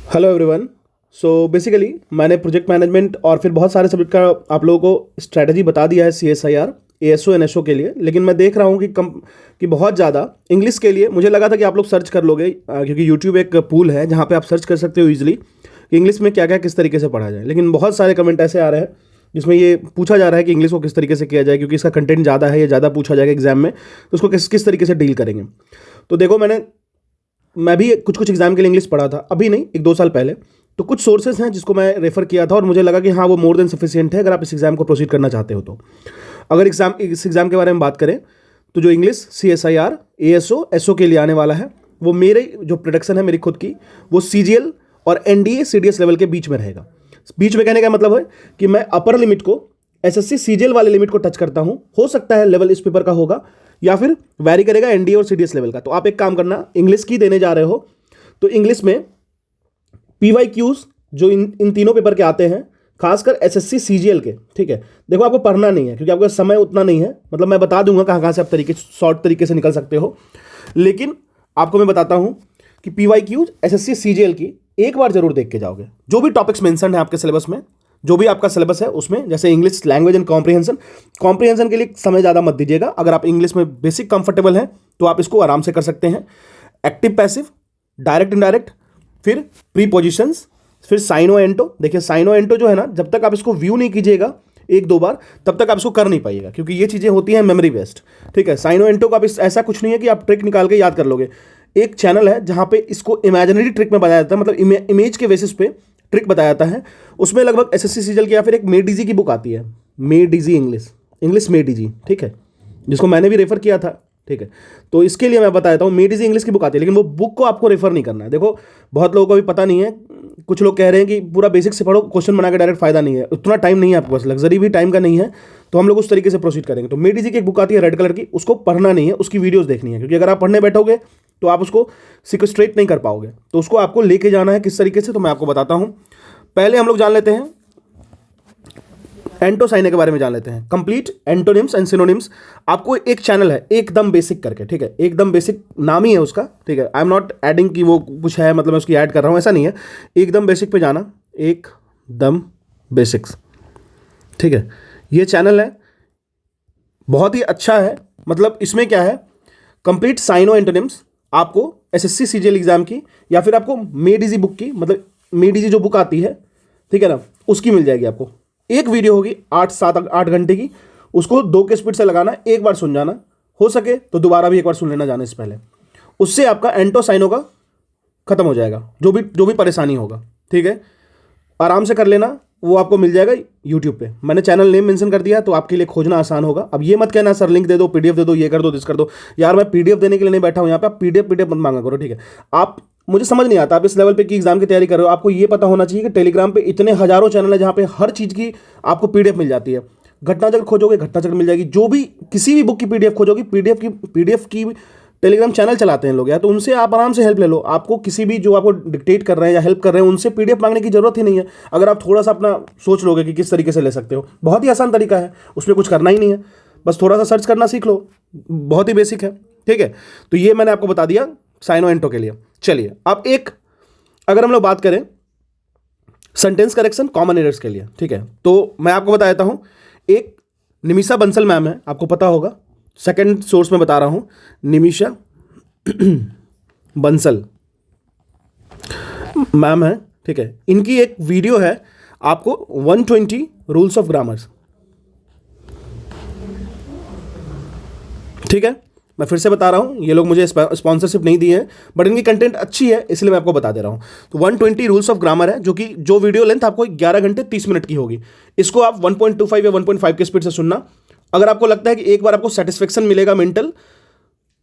Hello everyone. So basically मैंने project management और फिर बहुत सारे सब्जेक्ट का आप लोगों को स्ट्रैटेजी बता दिया है, CSIR, ASO एनएसओ के लिए। लेकिन मैं देख रहा हूँ कि बहुत ज़्यादा इंग्लिश के लिए मुझे लगा था कि आप लोग सर्च कर लोगे, क्योंकि यूट्यूब एक पूल है जहाँ पे आप सर्च कर सकते हो ईजिली कि इंग्लिश में क्या क्या किस तरीके से पढ़ा जाए। लेकिन बहुत सारे कमेंट ऐसे आ रहे हैं जिसमें ये पूछा जा रहा है कि इंग्लिश को किस तरीके से किया जाए, क्योंकि इसका कंटेंट ज़्यादा है, ये ज़्यादा पूछा जाएगा एग्जाम में, तो उसको किस किस तरीके से डील करेंगे। तो देखो, मैं भी कुछ कुछ एग्जाम के लिए इंग्लिश पढ़ा था, अभी नहीं, 1-2 साल पहले। तो कुछ सोर्सेज हैं जिसको मैं रेफर किया था और मुझे लगा कि हाँ, वो मोर देन सफिशिएंट है अगर आप इस एग्जाम को प्रोसीड करना चाहते हो। तो अगर इस एग्जाम के बारे में बात करें तो जो इंग्लिश CSIR ASO SO के लिए आने वाला है, वो मेरे जो प्रोडक्शन है मेरी खुद की, वो CGL और NDA CDS लेवल के बीच में रहेगा। बीच में कहने का मतलब है कि मैं अपर लिमिट को SSC CGL वाले लिमिट को टच करता हूँ। हो सकता है लेवल इस पेपर का होगा या फिर वैरी करेगा NDA और CDS लेवल का। तो आप एक काम करना, इंग्लिश की देने जा रहे हो तो इंग्लिश में PYQs जो इन तीनों पेपर के आते हैं, खासकर SSC CGL के, ठीक है। देखो, आपको पढ़ना नहीं है क्योंकि आपका समय उतना नहीं है, मतलब मैं बता दूंगा कहाँ कहाँ से आप शॉर्ट तरीके से निकल सकते हो। लेकिन आपको मैं बताता हूँ कि PYQs SSC CGL की एक बार जरूर देख के जाओगे। जो भी टॉपिक्स मेंशन है आपके सिलेबस में, जो भी आपका सिलेबस है उसमें, जैसे इंग्लिश लैंग्वेज एंड कॉम्प्रिहेंशन के लिए समय ज़्यादा मत दीजिएगा। अगर आप इंग्लिश में बेसिक कंफर्टेबल हैं तो आप इसको आराम से कर सकते हैं। एक्टिव पैसिव, डायरेक्ट इनडायरेक्ट, फिर प्रीपोजिशंस, फिर साइनो एंटो। देखिए, साइनो एंटो जो है ना, जब तक आप इसको व्यू नहीं कीजिएगा 1-2 बार, तब तक आप इसको कर नहीं पाइएगा, क्योंकि ये चीज़ें होती हैं मेमोरी बेस्ड, ठीक है। साइनो एंटो का ऐसा कुछ नहीं है कि आप ट्रिक निकाल के याद कर लोगे। एक चैनल है जहाँ पे इसको इमेजिनरी ट्रिक में बताया जाता है, मतलब इमेज के बेसिस पे ट्रिक बताया जाता है। उसमें लगभग SSC CGL की या फिर एक मेडिजी की बुक आती है, मेडिजी इंग्लिश मेडिजी, ठीक है, जिसको मैंने भी रेफर किया था, ठीक है। तो इसके लिए मैं बता देता हूँ, मेडिजी इंग्लिश की बुक आती है, लेकिन वो बुक को आपको रेफर नहीं करना है। देखो, बहुत लोगों को भी पता नहीं है, कुछ लोग कह रहे हैं कि पूरा बेसिक से पढ़ो, क्वेश्चन बना के डायरेक्ट फायदा नहीं है, उतना टाइम नहीं है आपके पास, लग्जरी भी टाइम का नहीं है, तो हम लोग उस तरीके से प्रोसीड करेंगे। तो मेडिजी की एक बुक आती है रेड कलर की, उसको पढ़ना नहीं है, उसकी वीडियोस देखनी है, क्योंकि अगर आप पढ़ने बैठोगे तो आप उसको सिक्वेस्ट्रेट नहीं कर पाओगे। तो उसको आपको लेके जाना है किस तरीके से, तो मैं आपको बताता हूँ। पहले हम लोग जान लेते हैं एंटोसाइने के बारे में, जान लेते हैं कंप्लीट एंटोनिम्स एंड सिनोनिम्स। आपको एक चैनल है एकदम बेसिक करके, ठीक है, एकदम बेसिक नाम ही है उसका, ठीक है। आई एम नॉट एडिंग कि वो कुछ है, मतलब मैं उसकी ऐड कर रहा हूँ, ऐसा नहीं है। एकदम बेसिक पे जाना, एकदम बेसिक्स, ठीक है। ये चैनल है, बहुत ही अच्छा है। मतलब इसमें क्या है, कंप्लीट साइनो एंटोनिम्स आपको SSC CGL एग्जाम की, या फिर आपको मेडिजी बुक की, मतलब मेडिजी जो बुक आती है, ठीक है ना, उसकी मिल जाएगी आपको। एक वीडियो होगी 8 घंटे की, उसको 2 के स्पीड से लगाना, एक बार सुन जाना, हो सके तो दोबारा भी एक बार सुन लेना जाने से पहले। उससे आपका एंटोसाइनो का खत्म हो जाएगा, जो भी परेशानी होगा, ठीक है। आराम से कर लेना, वो आपको मिल जाएगा यूट्यूब पे। मैंने चैनल नेम मेंशन कर दिया, तो आपके लिए खोजना आसान होगा। अब ये मत कहना सर लिंक दे दो, PDF दे दो, ये कर दो, दिस कर दो। यार, मैं PDF देने के लिए नहीं बैठा हूँ यहाँ पे, आप PDF मत मांगा करो, ठीक है। आप, मुझे समझ नहीं आता आप इस लेवल पे की एग्जाम की तैयारी कर रहे हो, आपको ये पता होना चाहिए कि टेलीग्राम पे इतने हजारों चैनल है जहाँ पे हर चीज़ की आपको PDF मिल जाती है। घटना चक्र खोजोगे, घटना चक्र मिल जाएगी। जो भी किसी भी बुक की PDF खोजोगी, PDF की टेलीग्राम चैनल चलाते हैं लोग यार, तो उनसे आप आराम से हेल्प ले लो। आपको किसी भी जो आपको डिक्टेट कर रहे हैं या हेल्प कर रहे हैं, उनसे PDF मांगने की जरूरत ही नहीं है। अगर आप थोड़ा सा अपना सोच लोगे कि किस तरीके से ले सकते हो, बहुत ही आसान तरीका है, उसमें कुछ करना ही नहीं है, बस थोड़ा सा सर्च करना सीख लो, बहुत ही बेसिक है, ठीक है। तो ये मैंने आपको बता दिया साइनो एंटो के लिए। चलिए, अब अगर हम लोग बात करें सेंटेंस करेक्शन कॉमन एरर्स के लिए, ठीक है, तो मैं आपको बता देता हूं। एक निमिषा बंसल मैम है, आपको पता होगा, सेकंड सोर्स में बता रहा हूं, निमिषा बंसल मैम है, ठीक है। इनकी एक वीडियो है, आपको 120 रूल्स ऑफ ग्रामर्स, ठीक है। मैं फिर से बता रहा हूं, ये लोग मुझे स्पॉन्सरशिप नहीं दी है, बट इनकी कंटेंट अच्छी है, इसलिए मैं आपको बता दे रहा हूं। तो 120 रूल्स ऑफ ग्रामर है, जो वीडियो लेंथ आपको 11 घंटे 30 मिनट की होगी। इसको आप 1.25 या 1.5 की स्पीड से सुनना। अगर आपको लगता है कि एक बार आपको सेटिस्फेक्शन मिलेगा, मेंटल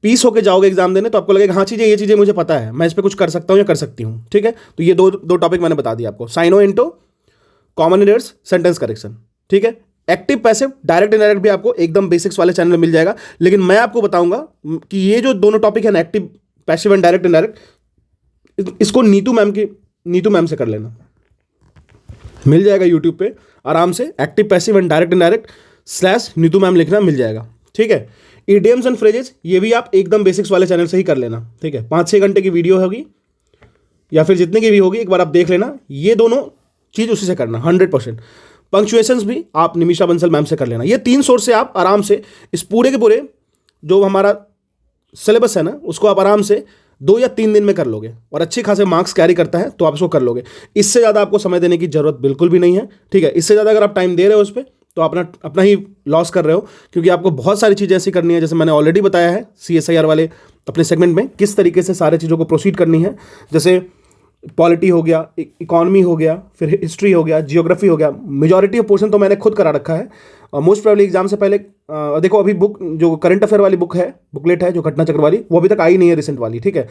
पीस होकर जाओगे एग्जाम देने, तो आपको लगेगा हाँ ये चीज़ें मुझे पता है, मैं इस पर कुछ कर सकता हूँ या कर सकती हूँ, ठीक है। तो ये दो टॉपिक मैंने बता दिया आपको, syno anto, common errors, sentence correction, ठीक है। एक्टिव पैसिव डायरेक्ट इनडायरेक्ट भी आपको एकदम बेसिक्स वाले चैनल में मिल जाएगा। लेकिन मैं आपको बताऊंगा कि ये जो दोनों टॉपिक है ना, active passive and direct indirect, इसको नीतू मैम से कर लेना, मिल जाएगा यूट्यूब पे आराम से। Active passive and direct indirect / Neetu ma'am लिखना, मिल जाएगा, ठीक है। इडियम्स एंड फ्रेजेस, ये भी आप एकदम बेसिक्स वाले चैनल से ही कर लेना, ठीक है। 5-6 घंटे की वीडियो होगी, या फिर जितनी की भी होगी, एक बार आप देख लेना, ये दोनों चीज़ उसी से करना 100%। पंक्चुएशंस भी आप निमिषा बंसल मैम से कर लेना। ये 3 सोर्स से आप आराम से इस पूरे के पूरे जो हमारा सिलेबस है ना, उसको आप आराम से 2 या 3 दिन में कर लोगे और अच्छे खासे मार्क्स कैरी करता है तो आप इसको कर लोगे। इससे ज़्यादा आपको समय देने की जरूरत बिल्कुल भी नहीं है, ठीक है। इससे ज़्यादा अगर आप टाइम दे रहे हो उस पर तो अपना ही लॉस कर रहे हो, क्योंकि आपको बहुत सारी चीज़ें ऐसी करनी है, जैसे मैंने ऑलरेडी बताया है CSIR वाले अपने सेगमेंट में किस तरीके से सारी चीज़ों को प्रोसीड करनी है। जैसे पॉलिटी हो गया, इकोनॉमी हो गया, फिर हिस्ट्री हो गया, जियोग्राफी हो गया। मेजॉरिटी ऑफ पोर्शन तो मैंने खुद करा रखा है। मोस्ट प्रोबेबली एग्जाम से पहले देखो, अभी बुक जो करंट अफेयर वाली बुक है, बुकलेट है जो घटना चक्र वाली, वो अभी तक आई नहीं है रिसेंट वाली, ठीक है।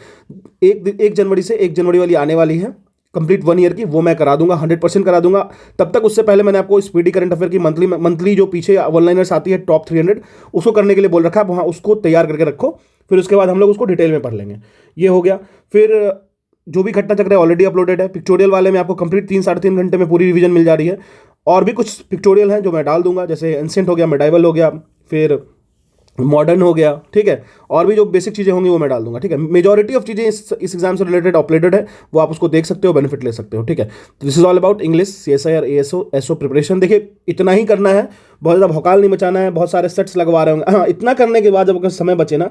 1 जनवरी से 1 जनवरी वाली आने वाली है, कंप्लीट 1 ईयर की, वो मैं करा दूंगा, 100% करा दूंगा। तब तक उससे पहले मैंने आपको स्पीडी करंट अफेयर की मंथली जो पीछे वन लाइनर्स आती है टॉप 300, उसको करने के लिए बोल रखा है, वहाँ उसको तैयार करके रखो। फिर उसके बाद हम लोग उसको डिटेल में पढ़ लेंगे। ये हो गया। फिर जो भी घटना चक्र है ऑलरेडी अपलोडेड है। पिक्टोरियल वाले में आपको कंप्लीट 3-3.5 घंटे में पूरी रिवीजन मिल जा रही है। और भी कुछ पिक्टोरियल हैं जो मैं डाल दूंगा, जैसे एंशिएंट हो गया, मेडाइवल हो गया, फिर मॉडर्न हो गया, ठीक है। और भी जो बेसिक चीज़ें होंगी वो मैं डाल दूंगा, ठीक है। मेजॉरिटी ऑफ चीज़ें इस एग्जाम से रिलेटेड अपलोडेड है, वो आप उसको देख सकते हो, बेनिफिट ले सकते हो, ठीक है। तो this is all about English CSIR ASO SO preparation. देखिए, इतना ही करना है, बहुत ज़्यादा भौकाल नहीं मचाना है, बहुत सारे सेट्स लगवा रहे होंगे। हाँ, इतना करने के बाद जब अगर समय बचे ना,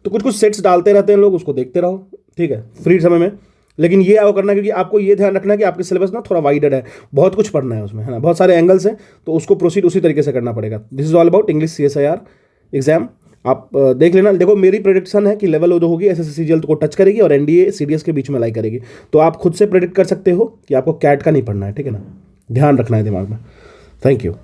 तो कुछ कुछ सेट्स डालते रहते हैं लोग, उसको देखते रहो, ठीक है, फ्री समय में। लेकिन ये आओ करना, क्योंकि आपको ये ध्यान रखना है कि आपके सिलेबस ना थोड़ा वाइडर है, बहुत कुछ पढ़ना है उसमें, है ना, बहुत सारे एंगल्स हैं, तो उसको प्रोसीड उसी तरीके से करना पड़ेगा। This is all about English CSIR exam. आप देख लेना। देखो, मेरी प्रेडिक्शन है कि लेवल जो होगी SSC CGL को टच करेगी और NDA CDS के बीच में लाई करेगी। तो आप खुद से प्रेडिक्ट कर सकते हो कि आपको कैट का नहीं पढ़ना है, ठीक है ना, ध्यान रखना है दिमाग में। Thank you.